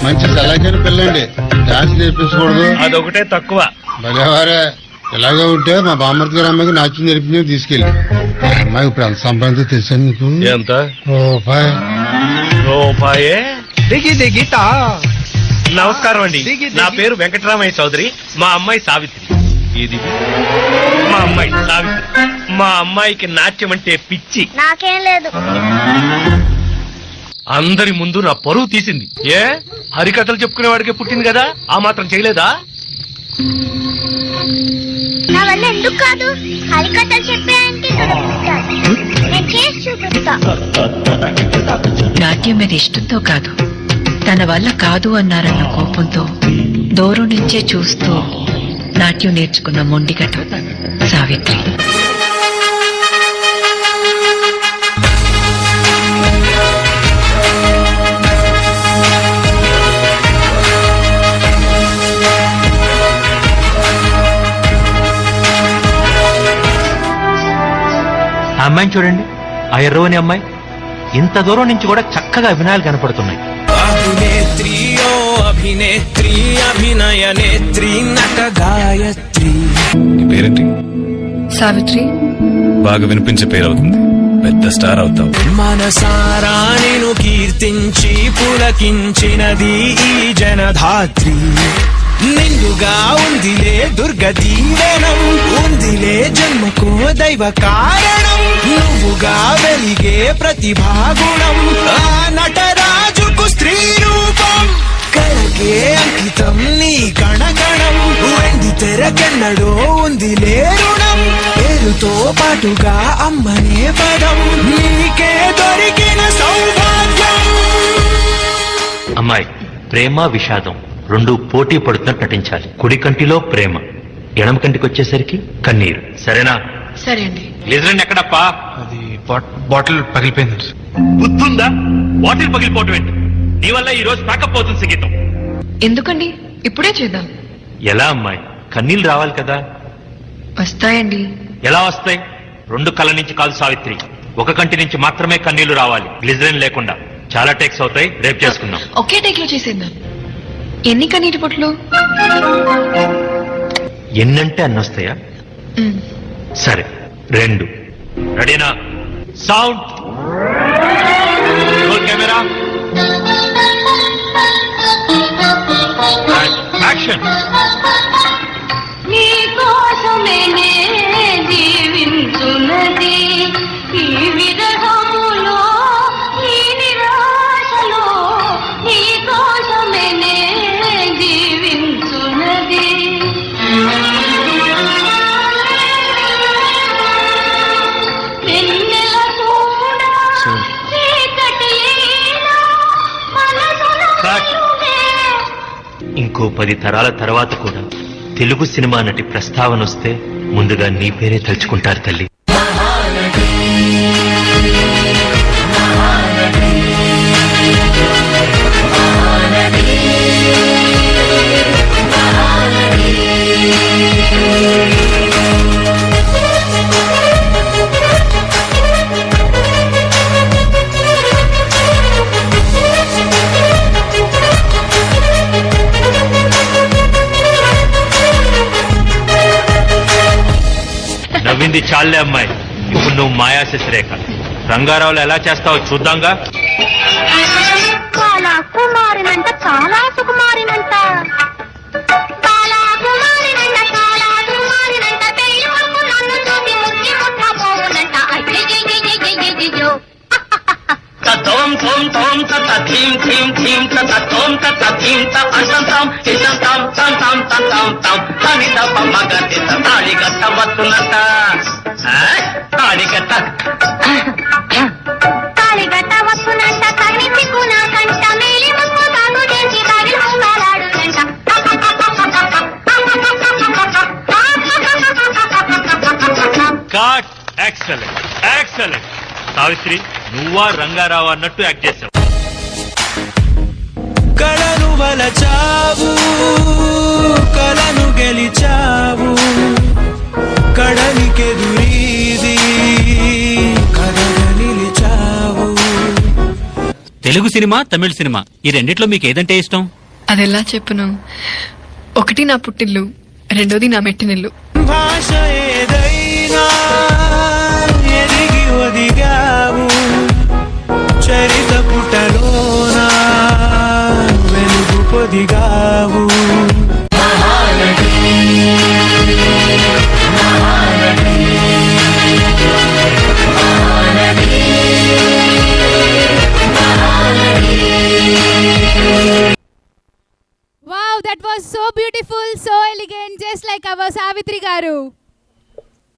మంచి సలహా పిల్లండి, డాన్స్ నేర్పించకూడదు. అదొకటే తక్కువ. భలేవారే, ఇలాగే ఉంటే మా బామ్మర్తి గారి అమ్మాయికి నాట్యం నేర్పించి తీసుకెళ్ళి. అమ్మాయి ఇప్పుడు ఎంత సంపాదించో తెలుసా నీకు? ఎంత? రూపాయే. నమస్కారం అండి, నా పేరు వెంకటరామయ్య చౌదరి. మా అమ్మాయి సావిత్రి. ఇది మా అమ్మాయి సావిత్రి. మా అమ్మాయికి నాట్యం అంటే పిచ్చి. నాకేం లేదు. అందరి ముందు నా పరువు తీసింది. ఏ హరికథలు చెప్పుకునేవాడికి పుట్టింది కదా, ఆ మాత్రం చేయలేదా? నా వల్ల ఎందుకు కాదు? హరికథలు చెప్పాయంటే నేను చేసి చూపిస్తా. నాట్యం మీద ఇష్టంతో కాదు, తన వల్ల కాదు అన్నారన్న కోపంతో దూరం నుంచే చూస్తూ నాట్యం నేర్చుకున్న మొండిగట సావిత్రి. ఆ అమ్మాయిని చూడండి, ఆ ఎర్రవని అమ్మాయి. ఇంత దూరం నుంచి కూడా చక్కగా అభినయాలు కనపడుతున్నాయి. అభినేత్రి ఓ అభినేత్రి, అభినయ నేత్రి, నట గాయత్రి. నీ పేరేంటి? సావిత్రి. బాగా వినిపించే పేరు అవుతుంది, పెద్ద స్టార్ అవుతావు. మనసారా నేను కీర్తించి పులకించినది ఈ జనధాత్రి. నిండుగా ఉందిలే దుర్గ దీవెనం, ఉందిలే జన్మకో దైవ కారణం. నువ్వుగా వెలిగే ప్రతిభాగుణం, ఆ నటరాజుకు స్త్రీ రూపం. కళకే అంకితం నీ కణకణం, వెండి తెరకెన్నడో ఉందిలే రుణం. పేరుతో పాటుగా అమ్మనే పదం, నీకే దొరికిన సౌభాగ్యం. అమ్మాయి, ప్రేమ విషాదం రెండు పోటీ పడుతున్నట్టు నటించాలి. కుడి కంటిలో ప్రేమ, ఎడమ కంటికి వచ్చేసరికి కన్నీరు. సరేనా? సరే అండి. గ్లిజరిన్ ఎక్కడప్పా? అది బాటిల్ పగిలిపోయింది. బుద్ధుందా? బాటిల్ పగిలిపోవటం ఏంటి? నీ వల్ల ఈ రోజు ప్యాకప్ అవుతుంది సంగీతం. ఎందుకండి, ఇప్పుడే చేద్దాం. ఎలా అమ్మాయి, కన్నీళ్లు రావాలి కదా. వస్తాయండి. ఎలా వస్తాయి? రెండు కళ్ళ నుంచి కాదు సావిత్రి, ఒక కంటి నుంచి మాత్రమే కన్నీళ్లు రావాలి, గ్లిజరిన్ లేకుండా. చాలా టేక్స్ అవుతాయి, రేపు చేసుకుందాం. ఒకే టేక్ లో చేసేద్దాం. ఎన్ని కన్నీటి పొట్లు? ఎన్నంటే అన్నొస్తాయా? సరే, 2. రెడీనా? Sound, camera, action. నీ కోసమే జీవించున్నది ఈ విరహములో, ఈ నిరాశలో. నీ కోసమే జీవించున్నది. వెన్నెల చూడ చీకటి ఇంకో 10 తరాల తర్వాత కూడా తెలుగు సినిమా నటి ప్రస్తావన వస్తే ముందుగా నీ పేరే తలుచుకుంటారు తల్లి. నవ్వింది చాలే అమ్మాయి, ఇప్పుడు నువ్వు మాయా శశిరేఖ. రంగారావులు ఎలా చేస్తావో చూద్దాంగా. చాలా కుమారినంట, చాలా సుకుమారినంట. చాలా కుమారినంట, చాలా కుమారినంట. పెళ్లి వరకు నన్ను చూసి ముక్కి ముట్టబోవునంట. అయ్యయ్యయ్యయ్యయ్యయ్యో. తోం తోం తోం తత థీం థీం థీం తత తోం తత థీం త అంతం తం ఇతం తం తం తం తం తం తం తనిత పమ్మగతి తాళిగట్ట వత్తునట. తాళిగట్ట తాళిగట్ట వత్తునంట. కన్ని సిక్కున కంట మేలి ముక్కు తాగు చేసి తాగి ఉంగరాడునంట. కాట్. Excellent, excellent. సావిత్రి, నువ్వా రంగారావు అన్నట్టు యాక్ట్ చేశావు. కళను వలచావు, కళను గెలిచావు, కడలికెదురీది కథగా నిలిచావు. తెలుగు సినిమా, తమిళ సినిమా ఈ రెండిట్లో మీకు ఏదంటే ఇష్టం? అదెలా చెప్పును? ఒకటి నా పుట్టిల్లు, రెండోది నా మెట్టినిల్లు. భాష ఏదైనా ఎదిగి ఒదిగావు, చరిత పుటలోన వెలుగు పొదిగావు. Wow, that was so beautiful, so elegant, just like our Savitri garu.